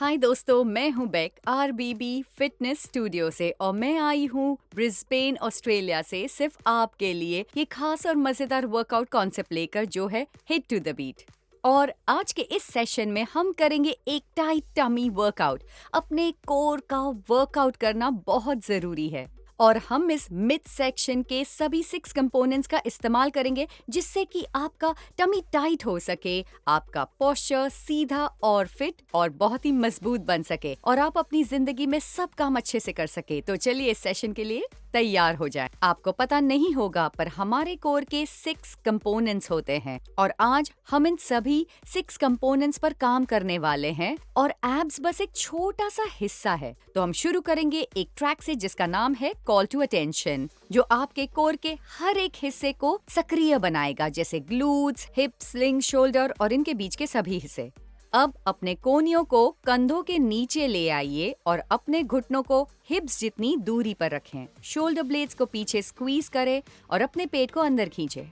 हाय दोस्तों, मैं हूं बेक आरबीबी फिटनेस स्टूडियो से और मैं आई हूं ब्रिस्बेन ऑस्ट्रेलिया से सिर्फ आपके लिए ये खास और मजेदार वर्कआउट कॉन्सेप्ट लेकर जो है हिट टू द बीट। और आज के इस सेशन में हम करेंगे एक टाइट टमी वर्कआउट। अपने कोर का वर्कआउट करना बहुत जरूरी है और हम इस मिड सेक्शन के सभी 6 कंपोनेंट्स का इस्तेमाल करेंगे जिससे कि आपका टमी टाइट हो सके, आपका पोस्चर सीधा और फिट और बहुत ही मजबूत बन सके और आप अपनी जिंदगी में सब काम अच्छे से कर सके। तो चलिए इस सेशन के लिए तैयार हो जाए। आपको पता नहीं होगा पर हमारे कोर के 6 कंपोनेंट्स होते हैं और आज हम इन सभी 6 कंपोनेंट्स पर काम करने वाले हैं और एब्स बस एक छोटा सा हिस्सा है। तो हम शुरू करेंगे एक ट्रैक से जिसका नाम है कॉल टू अटेंशन, जो आपके कोर के हर एक हिस्से को सक्रिय बनाएगा, जैसे ग्लूट्स, हिप्स, स्लिंग, शोल्डर और इनके बीच के सभी हिस्से। अब अपने कोहनियों को कंधों के नीचे ले आइए और अपने घुटनों को हिप्स जितनी दूरी पर रखें। शोल्डर ब्लेड्स को पीछे स्क्वीज करें और अपने पेट को अंदर खींचे।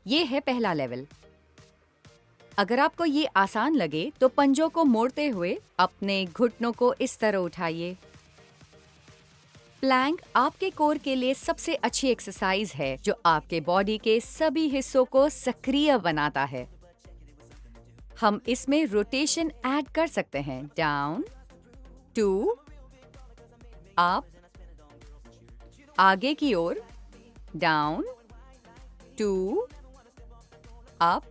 ये है पहला लेवल। अगर आपको ये आसान लगे तो पंजों को मोड़ते हुए अपने घुटनों को इस तरह उठाइए। प्लैंक आपके कोर के लिए सबसे अच्छी एक्सरसाइज है जो आपके बॉडी के सभी हिस्सों को सक्रिय बनाता है। हम इसमें रोटेशन ऐड कर सकते हैं। डाउन, टू, अप, आगे की ओर, डाउन, टू, अप।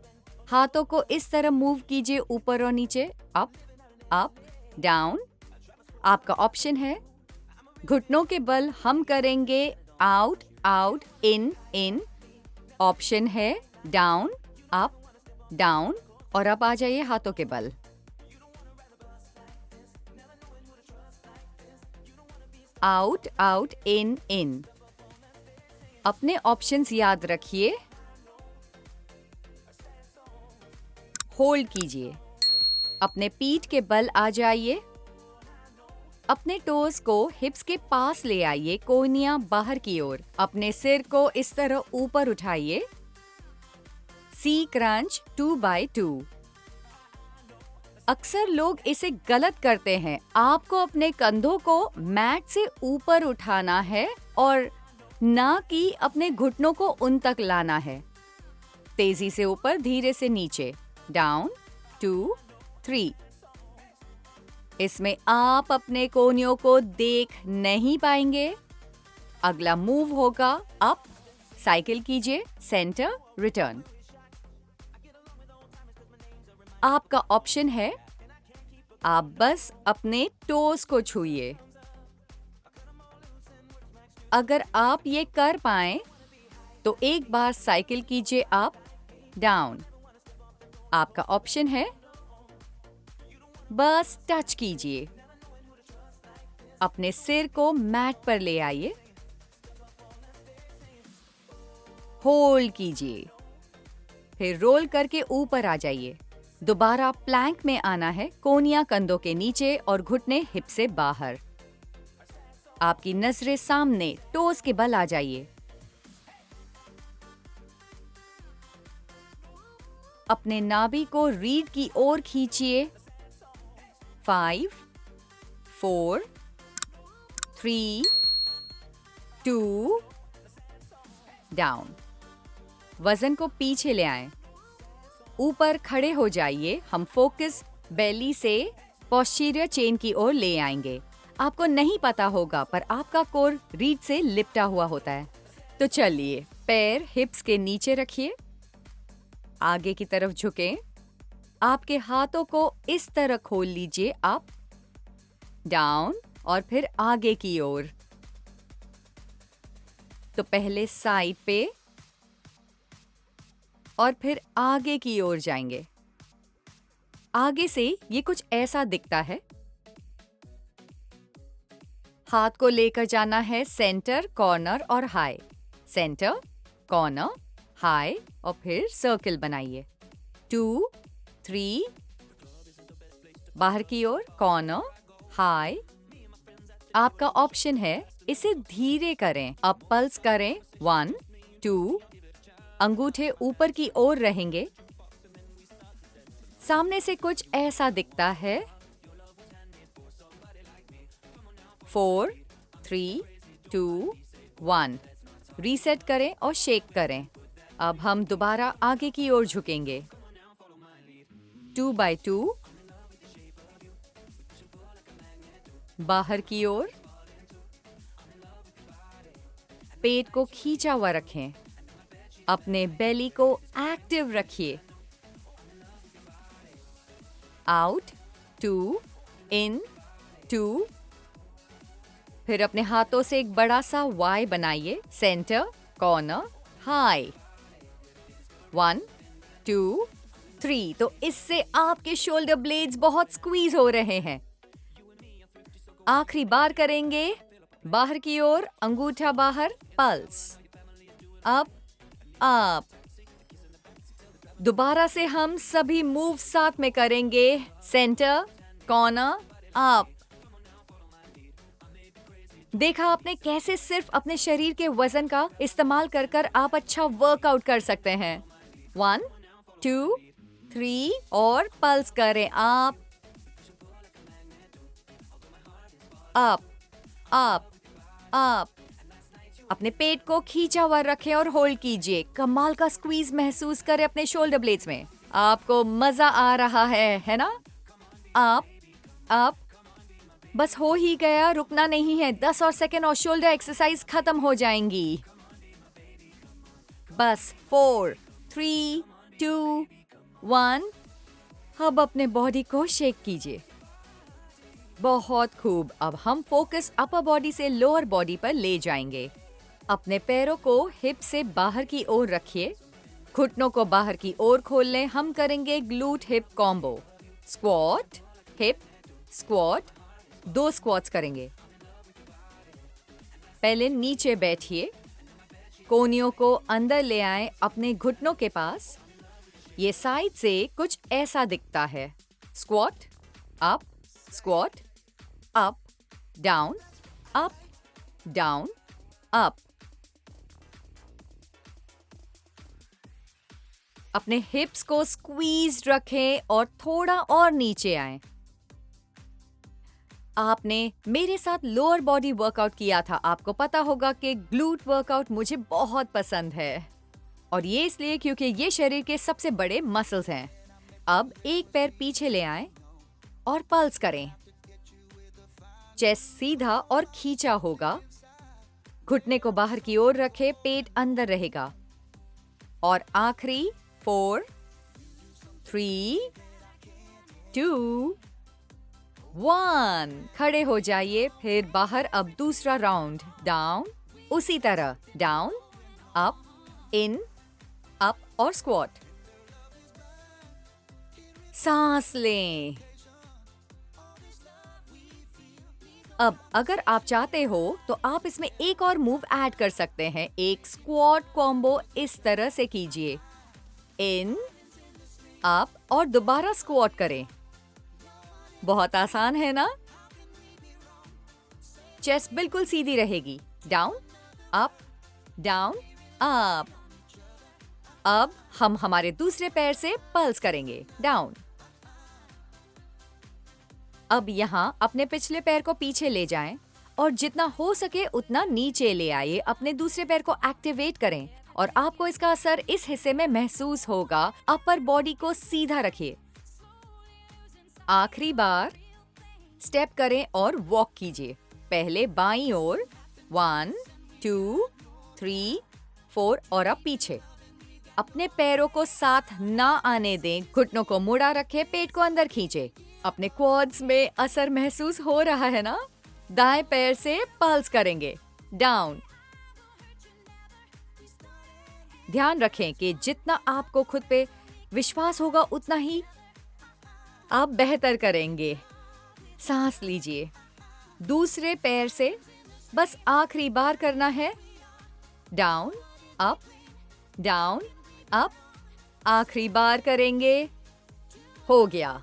हाथों को इस तरह मूव कीजिए ऊपर और नीचे, अप, अप, डाउन। आपका ऑप्शन है। घुटनों के बल हम करेंगे आउट, आउट, इन, इन। ऑप्शन है डाउन, अप, डाउन। और अब आ जाइए हाथों के बल। आउट, आउट, इन, इन। अपने ऑप्शंस याद रखिए। होल्ड कीजिए। अपने पीठ के बल आ जाइए। अपने टोज को हिप्स के पास ले आइए, कोहनियां बाहर की ओर। अपने सिर को इस तरह ऊपर उठाइए। सी क्रंच 2x2। अक्सर लोग इसे गलत करते हैं। आपको अपने कंधों को मैट से ऊपर उठाना है और ना कि अपने घुटनों को उन तक लाना है। तेजी से ऊपर, धीरे से नीचे। डाउन, 2, 3। इसमें आप अपने कोहनियों को देख नहीं पाएंगे। अगला मूव होगा अप। साइकिल कीजिए, सेंटर, रिटर्न। आपका ऑप्शन है, आप बस अपने टोज को छूइए। अगर आप ये कर पाएं तो एक बार साइकिल कीजिए अप, डाउन। आपका ऑप्शन है, बस टच कीजिए। अपने सिर को मैट पर ले आइए। होल्ड कीजिए, फिर रोल करके ऊपर आ जाइए। दोबारा प्लैंक में आना है। कोहनियां कंधों के नीचे और घुटने हिप से बाहर। आपकी नजरें सामने, टोज के बल आ जाइए। अपने नाभि को रीढ़ की ओर खींचिए। 5, 4, 3, 2, डाउन। वजन को पीछे ले आएं। ऊपर खड़े हो जाइए। हम फोकस बेली से पोस्टीरियर चेन की ओर ले आएंगे। आपको नहीं पता होगा पर आपका कोर रीढ़ से लिपटा हुआ होता है। तो चलिए, पैर हिप्स के नीचे रखिए। आगे की तरफ झुकें। आपके हाथों को इस तरह खोल लीजिए, अप, डाउन और फिर आगे की ओर। तो पहले साइड पे और फिर आगे की ओर जाएंगे। आगे से ये कुछ ऐसा दिखता है। हाथ को लेकर जाना है सेंटर, कॉर्नर और हाई। सेंटर, कॉर्नर, हाई और फिर सर्कल बनाइए। 2, 3, बाहर की ओर, कॉर्नर, हाई। आपका ऑप्शन है, इसे धीरे करें। अब पल्स करें। 1, 2। अंगूठे ऊपर की ओर रहेंगे। सामने से कुछ ऐसा दिखता है। 4, 3, 2, 1। रीसेट करें और शेक करें। अब हम दोबारा आगे की ओर झुकेंगे। 2 by 2, बाहर की ओर। पेट को खींचा हुआ रखें। अपने बेली को एक्टिव रखिए। आउट, 2, इन, 2। फिर अपने हाथों से एक बड़ा सा वाई बनाइए। Centre, corner, high. 1, 2, 3। तो इससे आपके शोल्डर ब्लेड्स बहुत स्क्वीज हो रहे हैं। आखिरी बार करेंगे। बाहर की ओर, अंगूठा बाहर, पल्स। Up, up. दोबारा से हम सभी मूव साथ में करेंगे। Centre, corner, up. देखा आपने कैसे सिर्फ अपने शरीर के वजन का इस्तेमाल कर कर आप अच्छा वर्कआउट कर सकते हैं। 1, 2, 3 और पल्स करें। Up, up, up, up. अपने पेट को खींचा हुआ रखें और होल्ड कीजिए। कमाल का स्क्वीज महसूस करें अपने शोल्डर ब्लेड्स में। आपको मजा आ रहा है ना? Up, up. बस हो ही गया, रुकना नहीं है। 10 और सेकंड और शोल्डर एक्सरसाइज खत्म हो जाएंगी। बस 4, 3, 2, 1। अब अपने बॉडी को शेक कीजिए। बहुत खूब। अब हम फोकस अपर बॉडी से लोअर बॉडी पर ले जाएंगे। अपने पैरों को हिप से बाहर की ओर रखिए। घुटनों को बाहर की ओर खोल लें। हम करेंगे glute hip combo. Squat, hip, squat. 2 squats करेंगे। पहले नीचे बैठिए। कोहनियों को अंदर ले आएं अपने घुटनों के पास। ये साइड से कुछ ऐसा दिखता है। Squat, up, squat, up, down, up, down, up. अपने हिप्स को स्क्वीज रखें और थोड़ा और नीचे आएं। आपने मेरे साथ लोअर बॉडी वर्कआउट किया था। आपको पता होगा कि ग्लूट वर्कआउट मुझे बहुत पसंद है। और ये इसलिए क्योंकि ये शरीर के सबसे बड़े मसल्स हैं। अब एक पैर पीछे ले आएं और पल्स करें। चेस्ट सीधा और खींचा होगा। घुटने को बाहर की ओर रखें, पेट अंदर रहेगा। और आखिरी 4, 3, 2, 1। खड़े हो जाइए। फिर बाहर। अब दूसरा राउंड। डाउन, उसी तरह डाउन, अप, इन, अप और स्क्वाट। सांस लें। अब अगर आप चाहते हो तो आप इसमें एक और मूव ऐड कर सकते हैं। एक स्क्वाट कॉम्बो इस तरह से कीजिए। इन, अप और दोबारा स्क्वाट करें। बहुत आसान है ना? चेस्ट बिल्कुल सीधी रहेगी। Down, up, down, up. अब हम हमारे दूसरे पैर से पल्स करेंगे। डाउन। अब यहाँ अपने पिछले पैर को पीछे ले जाएं और जितना हो सके उतना नीचे ले आइए। अपने दूसरे पैर को एक्टिवेट करें और आपको इसका असर इस हिस्से में महसूस होगा। अपर बॉडी को सीधा रखिए। आखिरी बार स्टेप करें और वॉक कीजिए। पहले बाईं ओर। 1, 2, 3, 4 और अब पीछे। अपने पैरों को साथ ना आने दें। घुटनों को मुड़ा रखें, पेट को अंदर खींचे। अपने क्वाड्स में असर महसूस हो रहा है ना? दाएं पैर से पल्स करेंगे। डाउन। ध्यान रखें कि जितना आपको खुद पे विश्वास होगा उतना ही आप बेहतर करेंगे। सांस लीजिए। दूसरे पैर से बस आखिरी बार करना है। Down, up, down, up. आखिरी बार करेंगे। हो गया।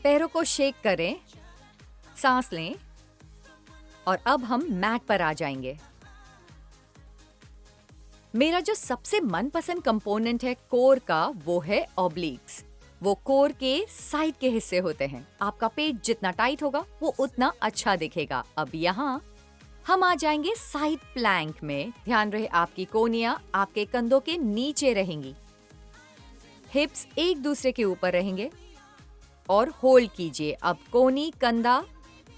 पैरों को शेक करें, सांस लें और अब हम मैट पर आ जाएंगे। मेरा जो सबसे मनपसंद कंपोनेंट है कोर का वो है ऑब्लिक्स। वो कोर के साइड के हिस्से होते हैं। आपका पेट जितना टाइट होगा वो उतना अच्छा दिखेगा। अब यहाँ हम आ जाएंगे साइड प्लैंक में। ध्यान रहे आपकी कोहनियां आपके कंधों के नीचे रहेंगी, हिप्स एक दूसरे के ऊपर रहेंगे और होल्ड कीजिए। अब कोहनी कंधा,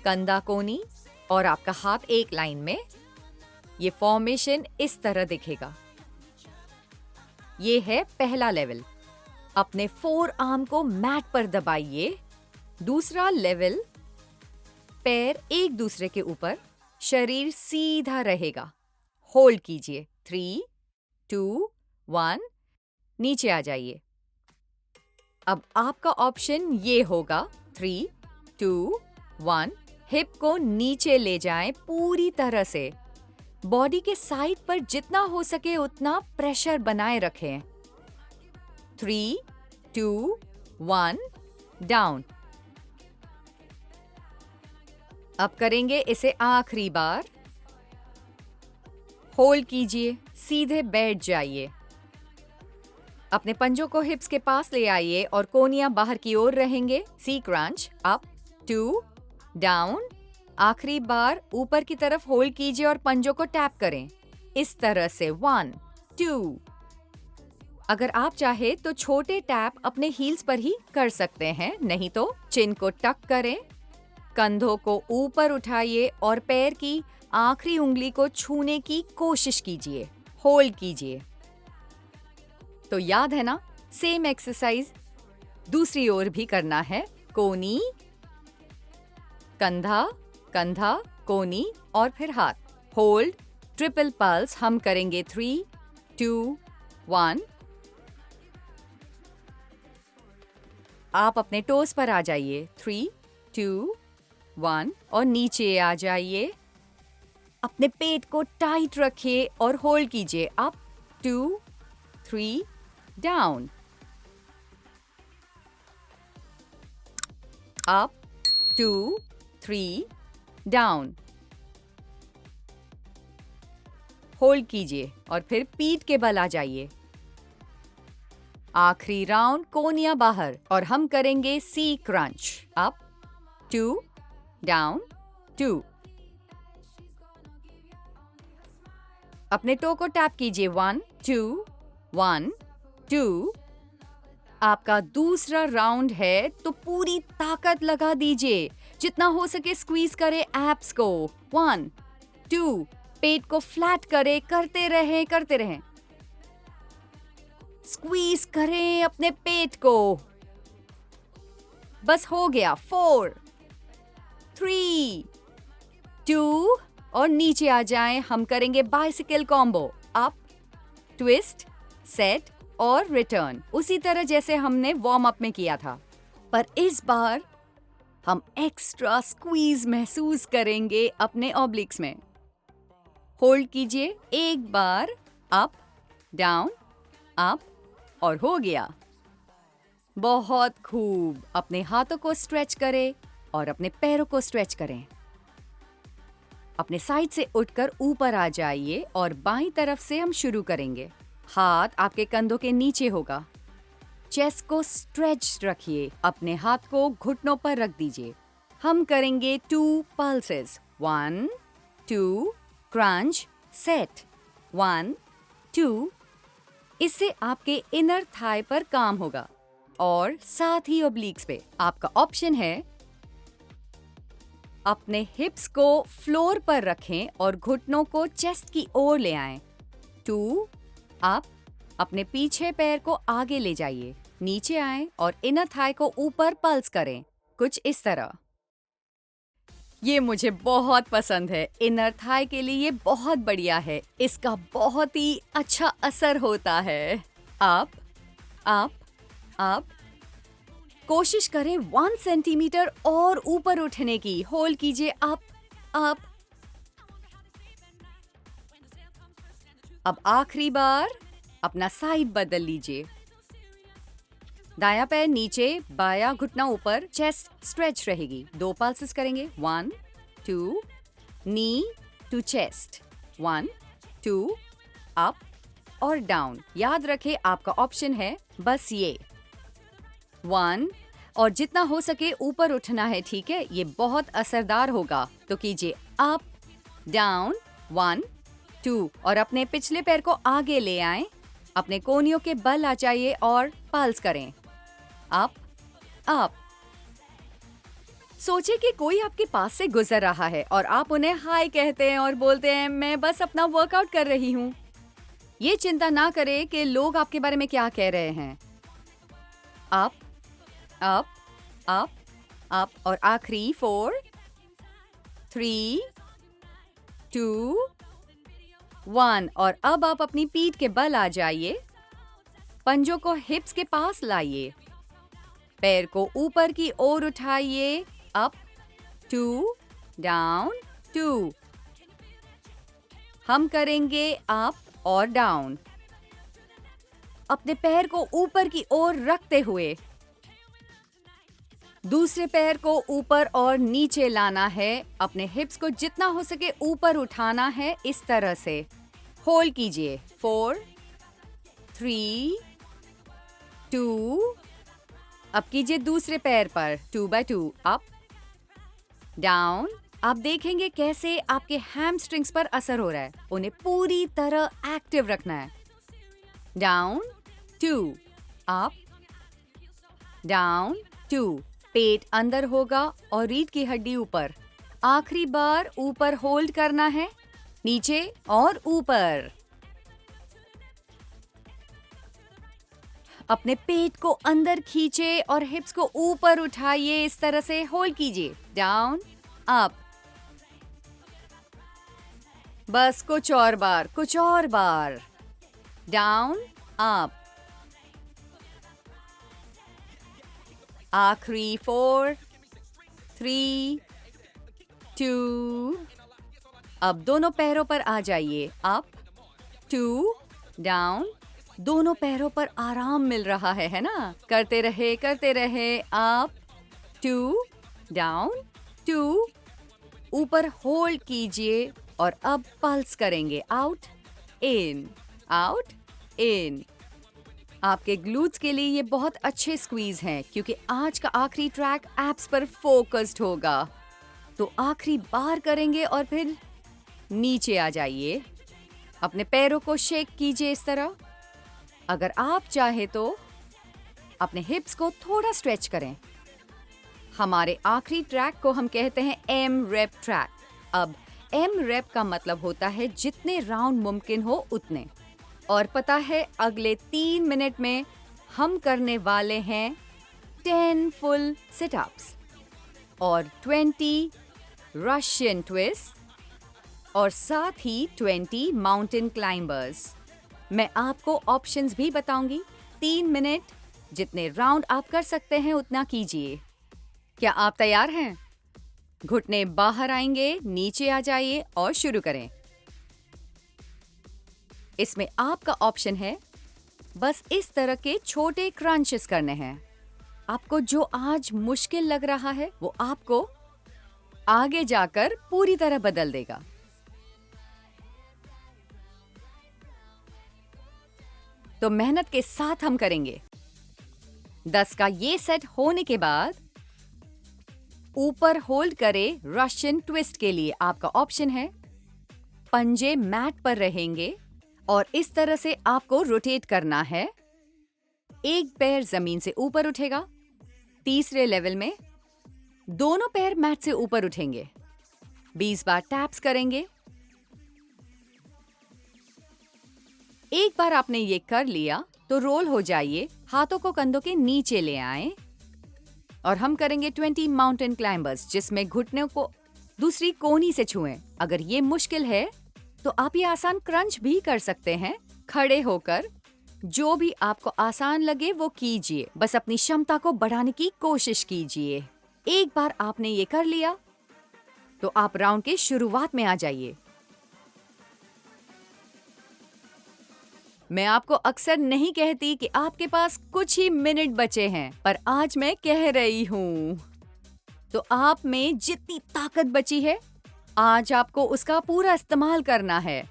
कंधा कोहनी और आपका हाथ एक लाइन में। ये फॉर्मेशन इस तरह दिखेगा। ये है पहला लेवल। अपने फोर आर्म को मैट पर दबाइए। दूसरा लेवल, पैर एक दूसरे के ऊपर, शरीर सीधा रहेगा। होल्ड कीजिए। 3, 2, 1, नीचे आ जाइए। अब आपका ऑप्शन ये होगा 3, 2, 1। हिप को नीचे ले जाएं पूरी तरह से। बॉडी के साइड पर जितना हो सके उतना प्रेशर बनाए रखें। 3, 2, 1, डाउन। अब करेंगे इसे आखिरी बार। होल्ड कीजिए, सीधे बैठ जाइए। अपने पंजों को हिप्स के पास ले आइए और कोहनियां बाहर की ओर रहेंगे। सी क्रंच, अप, 2, डाउन। आखिरी बार ऊपर की तरफ होल्ड कीजिए और पंजों को टैप करें इस तरह से। 1, 2। अगर आप चाहे तो छोटे टैप अपने हील्स पर ही कर सकते हैं, नहीं तो चिन को टक करें, कंधों को ऊपर उठाइए और पैर की आखिरी उंगली को छूने की कोशिश कीजिए। होल्ड कीजिए। तो याद है ना, सेम एक्सरसाइज दूसरी ओर भी करना है। कोहनी, कंधा, कंधा, कोहनी और फिर हाथ। होल्ड, ट्रिपल पल्स हम करेंगे। 3, 2, 1। आप अपने टोस पर आ जाइए। 3, 2, 1 और नीचे आ जाइए। अपने पेट को टाइट रखिए और होल्ड कीजिए। Up, 2, 3, down. Up, 2, 3, down. Hold कीजिए और फिर पीठ के बल आ जाइए। आखिरी राउंड, कोहनियां बाहर और हम करेंगे सी क्रंच। Up, 2, down, 2। अपने टो को टैप कीजिए। 1, 2, 1, 2। आपका दूसरा राउंड है तो पूरी ताकत लगा दीजिए। जितना हो सके स्क्वीज करें एब्स को। 1, 2। पेट को फ्लैट करें, करते रहें, करते रहें। स्क्वीज करें अपने पेट को। बस हो गया। 4, 3, 2 और नीचे आ जाएं। हम करेंगे bicycle combo. Up, twist, set और रिटर्न, उसी तरह जैसे हमने वार्म अप में किया था। पर इस बार हम एक्स्ट्रा स्क्वीज महसूस करेंगे अपने ऑब्लिक्स में। होल्ड कीजिए एक बार। अप, डाउन, अप और हो गया। बहुत खूब। अपने हाथों को स्ट्रेच करें और अपने पैरों को स्ट्रेच करें। अपने साइड से उठकर ऊपर आ जाइए और बाईं तरफ से हम शुरू करेंगे। हाथ आपके कंधों के नीचे होगा। चेस्ट को स्ट्रेच रखिए। अपने हाथ को घुटनों पर रख दीजिए। हम करेंगे 2 पल्सेस। 1, 2, crunch, set. 1, 2। इससे आपके इनर थाई पर काम होगा और साथ ही ओब्लिक्स पे। आपका ऑप्शन है अपने हिप्स को फ्लोर पर रखें और घुटनों को चेस्ट की ओर ले आएं। 2, अप। अपने पीछे पैर को आगे ले जाइए, नीचे आएं और इनर थाई को ऊपर पल्स करें, कुछ इस तरह। ये मुझे बहुत पसंद है। इनर थाई के लिए ये बहुत बढ़िया है। इसका बहुत ही अच्छा असर होता है। Up, up, up. कोशिश करें 1 सेंटीमीटर और ऊपर उठने की। होल्ड कीजिए। Up, up. अब आखिरी बार अपना साइड बदल लीजिए। दायां पैर नीचे, बायां घुटना ऊपर, चेस्ट स्ट्रेच रहेगी। 2 पल्सेस करेंगे। 1, 2, नी टू चेस्ट। 1, 2, अप और डाउन। याद रखें आपका ऑप्शन है बस ये। 1 और जितना हो सके ऊपर उठना है, ठीक है? ये बहुत असरदार होगा। तो कीजिए अप, डाउन, 1, 2 और अपने पिछले पैर को आगे ले आएं। अपने कोहनियों के बल आ जाइए और पल्स करें। Up, up. सोचिए कि कोई आपके पास से गुजर रहा है और आप उन्हें हाय कहते हैं और बोलते हैं, मैं बस अपना वर्कआउट कर रही हूँ। ये चिंता ना करें कि लोग आपके बारे में क्या कह रहे हैं। अप, अप, अप, अप और आखिरी 4, 3, 2, 1 और अब आप अपनी पीठ के बल आ जाइए। पंजों को हिप्स के पास लाइए। पैर को ऊपर की ओर उठाइए। Up, 2, down, 2। हम करेंगे अप और डाउन। अपने पैर को ऊपर की ओर रखते हुए दूसरे पैर को ऊपर और नीचे लाना है। अपने हिप्स को जितना हो सके ऊपर उठाना है, इस तरह से। होल्ड कीजिए। 4, 3, 2। अब कीजिए दूसरे पैर पर 2 by 2 अप, डाउन। आप देखेंगे कैसे आपके हैमस्ट्रिंग्स पर असर हो रहा है। उन्हें पूरी तरह एक्टिव रखना है। Down, 2, up, down, 2। पेट अंदर होगा और रीढ़ की हड्डी ऊपर। आखिरी बार ऊपर होल्ड करना है, नीचे और ऊपर। अपने पेट को अंदर खींचे और हिप्स को ऊपर उठाइए। इस तरह से होल्ड कीजिए। Down, up. बस कुछ और बार, कुछ और बार। Down, up. आखिरी 4, 3, 2। अब दोनों पैरों पर आ जाइए। Up, 2, down. दोनों पैरों पर आराम मिल रहा है ना? करते रहे, करते रहे। Up, 2, down, 2। ऊपर होल्ड कीजिए और अब पल्स करेंगे। आउट, इन, आउट, इन। आपके ग्लूट्स के लिए ये बहुत अच्छे स्क्वीज हैं क्योंकि आज का आखिरी ट्रैक एब्स पर फोकस्ड होगा। तो आखिरी बार करेंगे और फिर नीचे आ जाइए। अपने पैरों को शेक कीजिए इस तरह। अगर आप चाहे तो अपने हिप्स को थोड़ा स्ट्रेच करें। हमारे आखिरी ट्रैक को हम कहते हैं एम रेप ट्रैक। अब एम रेप का मतलब होता है जितने राउंड मुमकिन हो उतने। और पता है अगले 3 मिनट में हम करने वाले हैं 10 फुल सिटअप्स और 20 रशियन ट्विस्ट और साथ ही 20 माउंटेन क्लाइंबर्स। मैं आपको ऑप्शंस भी बताऊंगी। 3 मिनट, जितने राउंड आप कर सकते हैं उतना कीजिए। क्या आप तैयार हैं? घुटने बाहर आएंगे, नीचे आ जाइए और शुरू करें। इसमें आपका ऑप्शन है बस इस तरह के छोटे क्रंचेस करने हैं। आपको जो आज मुश्किल लग रहा है वो आपको आगे जाकर पूरी तरह बदल देगा। तो मेहनत के साथ हम करेंगे। 10 का ये सेट होने के बाद ऊपर होल्ड करें। रशियन ट्विस्ट के लिए आपका ऑप्शन है पंजे मैट पर रहेंगे और इस तरह से आपको रोटेट करना है। एक पैर जमीन से ऊपर उठेगा। तीसरे लेवल में दोनों पैर मैट से ऊपर उठेंगे। 20 बार टैप्स करेंगे। एक बार आपने ये कर लिया तो रोल हो जाइए। हाथों को कंधों के नीचे ले आएं और हम करेंगे 20 माउंटेन क्लाइंबर्स, जिसमें घुटनों को दूसरी कोहनी से छुएं। अगर ये मुश्किल है तो आप ये आसान क्रंच भी कर सकते हैं खड़े होकर। जो भी आपको आसान लगे वो कीजिए। बस अपनी क्षमता को बढ़ाने की कोशिश कीजिए। एक बार आपने ये कर लिया तो आप राउंड के शुरुआत में आ जाइए। मैं आपको अक्सर नहीं कहती कि आपके पास कुछ ही मिनट बचे हैं, पर आज मैं कह रही हूँ। तो आप में जितनी ताकत बची है, आज आपको उसका पूरा इस्तेमाल करना है।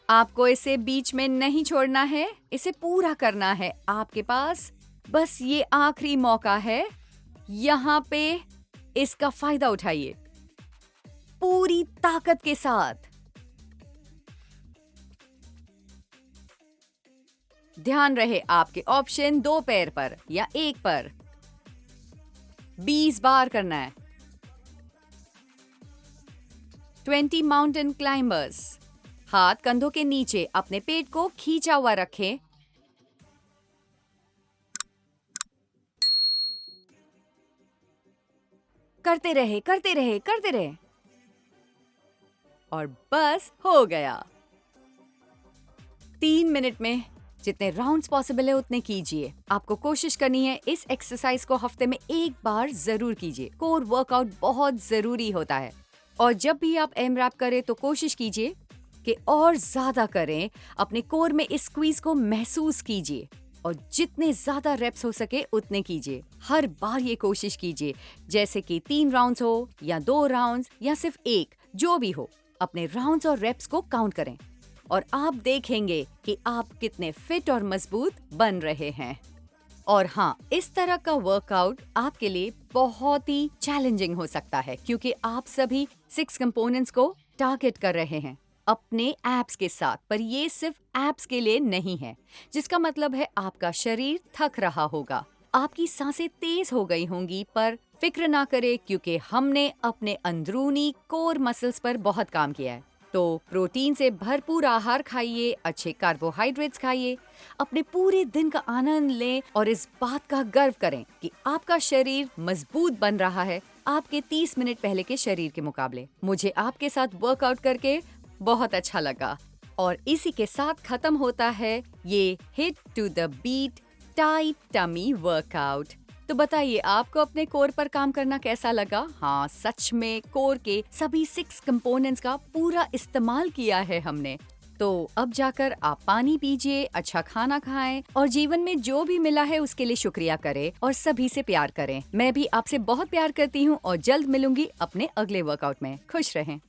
आपको इसे बीच में नहीं छोड़ना है, इसे पूरा करना है। आपके पास बस ये आखिरी मौका है, यहाँ पे इसका फायदा उठाइए पूरी ताकत के साथ। ध्यान रहे आपके ऑप्शन 2 पैर पर या 1 पर। 20 बार करना है। 20 माउंटेन क्लाइंबर्स। हाथ कंधों के नीचे, अपने पेट को खींचा हुआ रखें। करते रहे, करते रहे, करते रहे। और बस हो गया। 3 मिनट में जितने राउंड्स पॉसिबल है उतने कीजिए। आपको कोशिश करनी है इस एक्सरसाइज को हफ्ते में 1 बार जरूर कीजिए। कोर वर्कआउट बहुत जरूरी होता है और जब भी आप एमरैप करें तो कोशिश कीजिए कि और ज्यादा करें। अपने कोर में इस स्क्वीज को महसूस कीजिए और जितने ज्यादा रेप्स हो सके उतने कीजिए। हर बार ये कोशिश कीजिए, जैसे कि 3 राउंड्स हो या 2 राउंड्स या सिर्फ 1, जो भी हो, अपने राउंड्स और रेप्स को काउंट करें और आप देखेंगे कि आप कितने फिट और मजबूत बन रहे हैं। और हाँ, इस तरह का वर्कआउट आपके लिए बहुत ही चैलेंजिंग हो सकता है क्योंकि आप सभी 6 कंपोनेंट्स को टारगेट कर रहे हैं अपने एब्स के साथ। पर ये सिर्फ एब्स के लिए नहीं है, जिसका मतलब है आपका शरीर थक रहा होगा, आपकी सांसें तेज हो गई होंगी। पर फिक्र ना करें क्योंकि हमने अपने अंदरूनी कोर मसल्स पर बहुत काम किया है। तो प्रोटीन से भरपूर आहार खाइए, अच्छे कार्बोहाइड्रेट्स खाइए, अपने पूरे दिन का आनंद लें और इस बात का गर्व करें कि आपका शरीर मजबूत बन रहा है आपके 30 मिनट पहले के शरीर के मुकाबले। मुझे आपके साथ वर्कआउट करके बहुत अच्छा लगा और इसी के साथ खत्म होता है ये hit to the beat tight tummy workout. तो बताइए आपको अपने कोर पर काम करना कैसा लगा? हाँ, सच में कोर के सभी 6 कंपोनेंट्स का पूरा इस्तेमाल किया है हमने। तो अब जाकर आप पानी पीजिए, अच्छा खाना खाएं और जीवन में जो भी मिला है उसके लिए शुक्रिया करें और सभी से प्यार करें। मैं भी आपसे बहुत प्यार करती हूँ और जल्द मिलूंगी अपने अगले वर्कआउट में। खुश रहें।